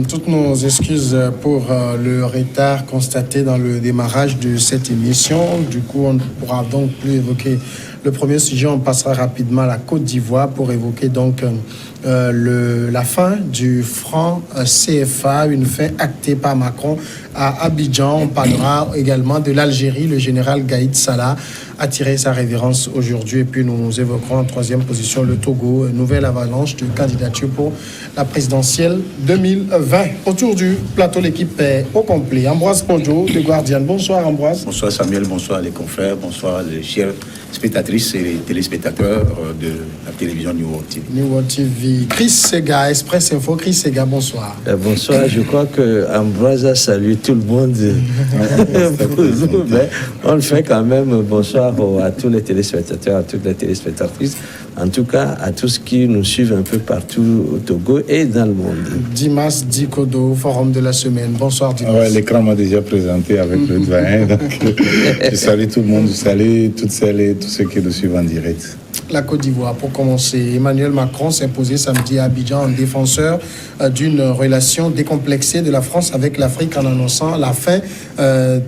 toutes nos excuses pour le retard constaté dans le démarrage de cette émission. Du coup, on ne pourra donc plus évoquer le premier sujet. On passera rapidement à la Côte d'Ivoire pour évoquer donc la fin du franc CFA, une fin actée par Macron à Abidjan. On parlera également de l'Algérie. Le général Gaïd Salah a tiré sa révérence aujourd'hui. Et puis nous évoquerons en troisième position le Togo, nouvelle avalanche de candidature pour la présidentielle 2020. Autour du plateau, l'équipe est au complet. Ambroise Ponjo de Guardian. Bonsoir Ambroise. Bonsoir Samuel, bonsoir les confrères, bonsoir les chers spectatrices et les téléspectateurs de la télévision New World TV. New World TV. Chris Sega, Express Info. Chris Sega, bonsoir. Bonsoir, je crois que Ambroise a salué tout le monde. Mais on le fait quand même. Bonsoir à tous les téléspectateurs, à toutes les téléspectatrices, en tout cas à tous qui nous suivent un peu partout au Togo et dans le monde. Dimas Dikodo, Forum de la semaine. Bonsoir Dimas. Ouais, l'écran m'a déjà présenté avec le doyen. Donc, je salue tout le monde, je salue toutes celles et tous ceux qui nous suivent en direct. La Côte d'Ivoire, pour commencer, Emmanuel Macron s'est imposé samedi à Abidjan en défenseur d'une relation décomplexée de la France avec l'Afrique en annonçant la fin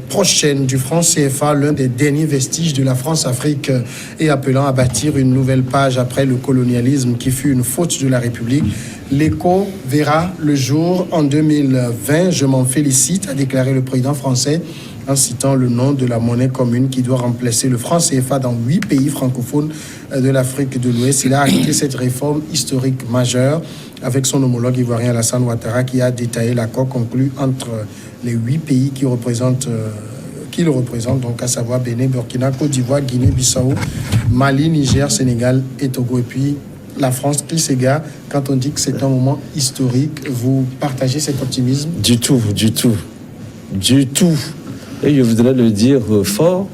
prochaine du franc CFA, l'un des derniers vestiges de la France-Afrique, et appelant à bâtir une nouvelle page après le colonialisme qui fut une faute de la République. L'écho verra le jour en 2020. Je m'en félicite, a déclaré le président français en citant le nom de la monnaie commune qui doit remplacer le franc CFA dans 8 pays francophones de l'Afrique de l'Ouest. Il a acté cette réforme historique majeure avec son homologue ivoirien Alassane Ouattara qui a détaillé l'accord conclu entre les 8 pays qui le représentent, donc à savoir Bénin, Burkina, Côte d'Ivoire, Guinée-Bissau, Mali, Niger, Sénégal et Togo. Et puis la France, Clisséga, quand on dit que c'est un moment historique, vous partagez cet optimisme? Du tout. Et je voudrais le dire fort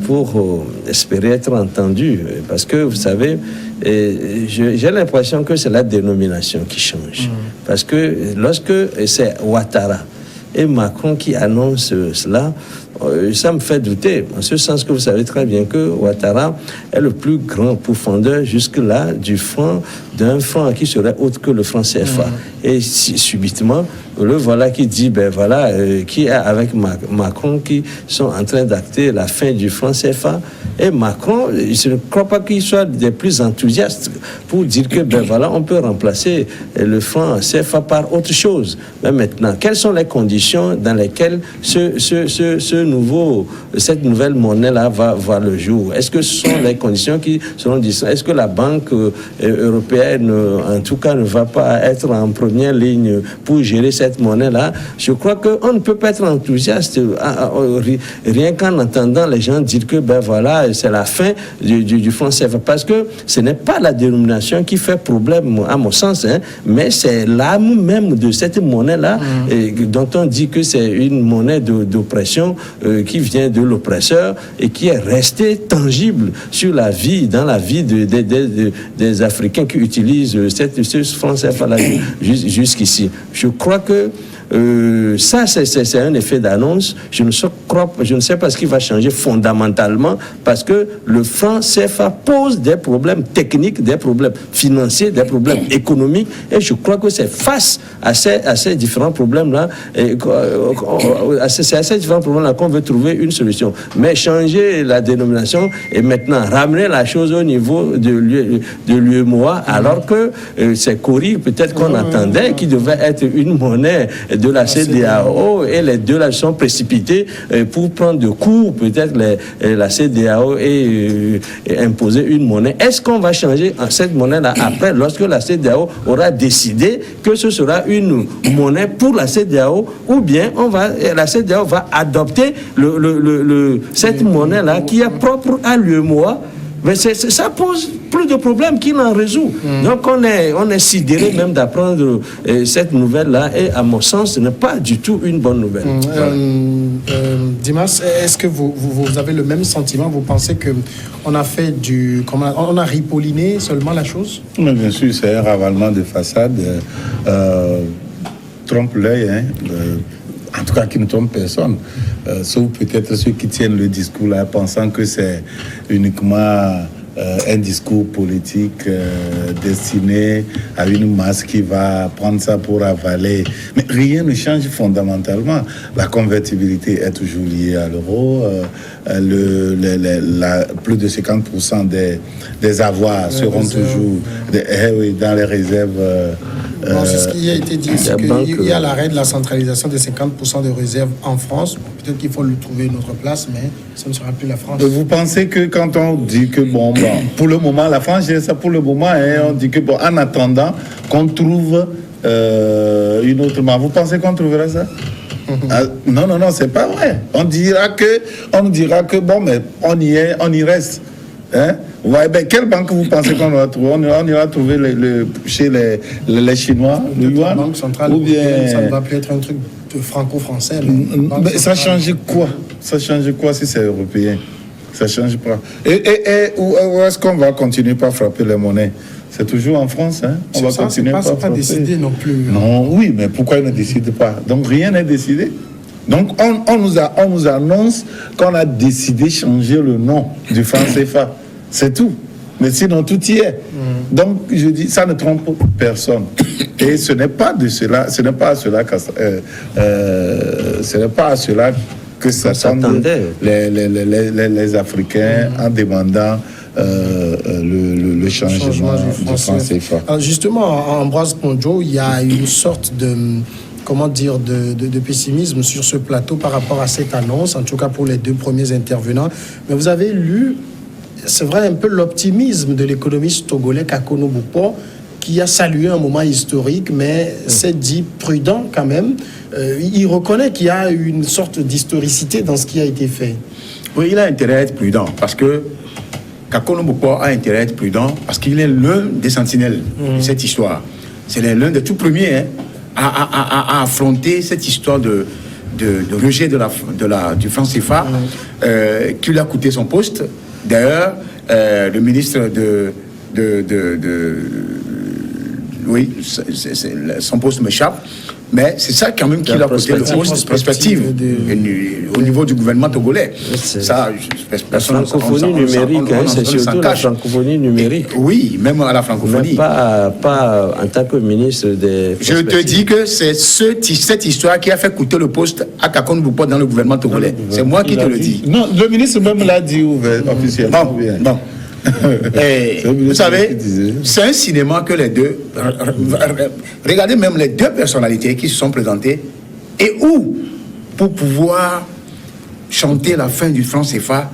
pour espérer être entendu. Parce que, vous savez, j'ai l'impression que c'est la dénomination qui change. Parce que lorsque c'est Ouattara et Macron qui annoncent cela, ça me fait douter, en ce sens que vous savez très bien que Ouattara est le plus grand pourfendeur jusque-là d'un franc qui serait autre que le franc CFA. Et subitement, le voilà qui dit, qui est avec Macron qui sont en train d'acter la fin du franc CFA. Et Macron, je ne crois pas qu'il soit des plus enthousiastes pour dire que, on peut remplacer le franc CFA par autre chose. Mais maintenant, quelles sont les conditions dans lesquelles cette nouvelle monnaie-là va voir le jour? Est-ce que ce sont les conditions qui seront distinctes? Est-ce que la Banque européenne, en tout cas, ne va pas être en première ligne pour gérer cette monnaie-là? Je crois qu'on ne peut pas être enthousiaste rien qu'en entendant les gens dire que, c'est la fin du franc CFA. Parce que ce n'est pas la dénomination qui fait problème, à mon sens, mais c'est l'âme même de cette monnaie-là, dont on dit que c'est une monnaie d'oppression qui vient de l'oppresseur et qui est restée tangible dans la vie des Africains qui utilisent ce franc CFA-là jusqu'ici. Je crois que ça, c'est un effet d'annonce. Je ne sais pas ce qui va changer fondamentalement, parce que le franc CFA pose des problèmes techniques, des problèmes financiers, des problèmes économiques, et je crois que c'est face à ces différents problèmes-là, qu'on veut trouver une solution. Mais changer la dénomination et maintenant ramener la chose au niveau de l'UEMOA, alors que c'est Cori, peut-être qu'on attendait, qui devait être une monnaie de la CEDEAO, et les deux là sont précipités pour prendre de court peut-être la CEDEAO et imposer une monnaie. Est-ce qu'on va changer cette monnaie-là après, lorsque la CEDEAO aura décidé que ce sera une monnaie pour la CEDEAO, ou bien la CEDEAO va adopter cette monnaie-là qui est propre à l'UEMOA? Mais ça pose plus de problèmes qu'il n'en résout. Donc on est sidéré même d'apprendre cette nouvelle-là, et à mon sens, ce n'est pas du tout une bonne nouvelle. Dimas, est-ce que vous avez le même sentiment? Vous pensez qu'on a fait on a ripolliné seulement la chose? Mais bien sûr, c'est un ravalement de façade. Trompe l'œil, en tout cas qui ne trompe personne, sauf peut-être ceux qui tiennent le discours là, pensant que c'est uniquement un discours politique destiné à une masse qui va prendre ça pour avaler. Mais rien ne change fondamentalement. La convertibilité est toujours liée à l'euro. Plus de 50% des avoirs seront toujours dans les réserves. C'est ce qui a été dit, c'est qu'il y a l'arrêt de la centralisation de 50% de réserves en France. Peut-être qu'il faut lui trouver une autre place, mais ça ne sera plus la France. Vous pensez que quand on dit que, pour le moment, la France, j'ai ça pour le moment, hein, on dit que, en attendant qu'on trouve une autre main, vous pensez qu'on trouvera ça? Non, c'est pas vrai. On dira que, mais on y reste. Hein? Ouais, quelle banque vous pensez qu'on va trouver? On ira trouver chez les Chinois, le yuan, banque centrale, ou bien ça ne va plus être un truc de franco-français. Mais ça change quoi? Ça change quoi si c'est européen? Ça change pas. Et où est-ce qu'on va continuer par frapper les monnaies? C'est toujours en France, hein? On va continuer par frapper. C'est pas décidé non plus. Non, oui, mais pourquoi ils ne décident pas? Donc rien n'est décidé. Donc on nous annonce qu'on a décidé de changer le nom du franc CFA. C'est tout. Mais sinon, tout y est. Donc, je dis, ça ne trompe personne. Et ce n'est pas de cela, ce n'est pas à cela que s'attendent les Africains en demandant le changement du franc CFA. Alors justement, Ambroise Ponjo, il y a une sorte de pessimisme sur ce plateau par rapport à cette annonce, en tout cas pour les deux premiers intervenants. Mais vous avez lu, c'est vrai, un peu l'optimisme de l'économiste togolais Kakono Boupo, qui a salué un moment historique, mais s'est dit prudent quand même. Il reconnaît qu'il y a une sorte d'historicité dans ce qui a été fait. Oui, il a intérêt à être prudent, parce que Kakono Boupo a intérêt à être prudent, parce qu'il est l'un des sentinelles de cette histoire. C'est l'un des tout premiers à affronter cette histoire de rejet du franc CFA qui lui a coûté son poste. D'ailleurs, le ministre oui, son poste m'échappe, mais c'est ça quand même qui l'a coûté le poste, perspective au niveau du gouvernement togolais. Ça, la francophonie numérique, c'est surtout la francophonie numérique. Oui, même à la francophonie. Mais pas en tant que ministre des... Je te dis que c'est cette histoire qui a fait coûter le poste à Kakono Boupo dans le gouvernement togolais. C'est moi qui te le dis. Non, le ministre même l'a dit officiellement. Bon. Et vous savez, c'est un cinéma que les deux... Regardez même les deux personnalités qui se sont présentées et où, pour pouvoir chanter la fin du franc CFA,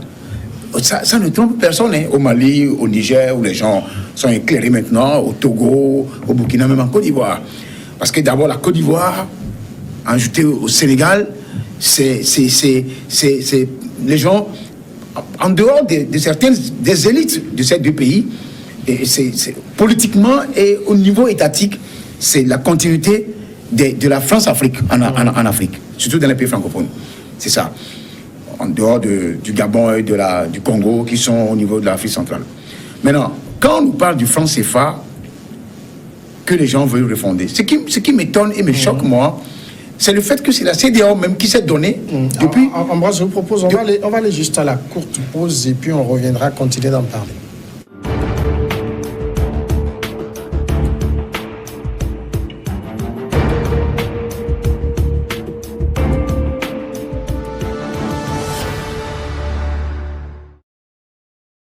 ça ne trompe personne. Hein. Au Mali, au Niger, où les gens sont éclairés maintenant, au Togo, au Burkina, même en Côte d'Ivoire. Parce que d'abord, la Côte d'Ivoire, ajouté au Sénégal, c'est les gens... En dehors des élites de ces deux pays, et politiquement et au niveau étatique, c'est la continuité de la France-Afrique en Afrique, surtout dans les pays francophones. C'est ça. En dehors du Gabon et du Congo, qui sont au niveau de l'Afrique centrale. Maintenant, quand on nous parle du franc CFA, que les gens veulent refonder, ce qui m'étonne et me choque, moi, c'est le fait que c'est la CEDEAO même qui s'est donnée depuis... Ambroise, je vous propose, on va aller juste à la courte pause et puis on reviendra continuer d'en parler.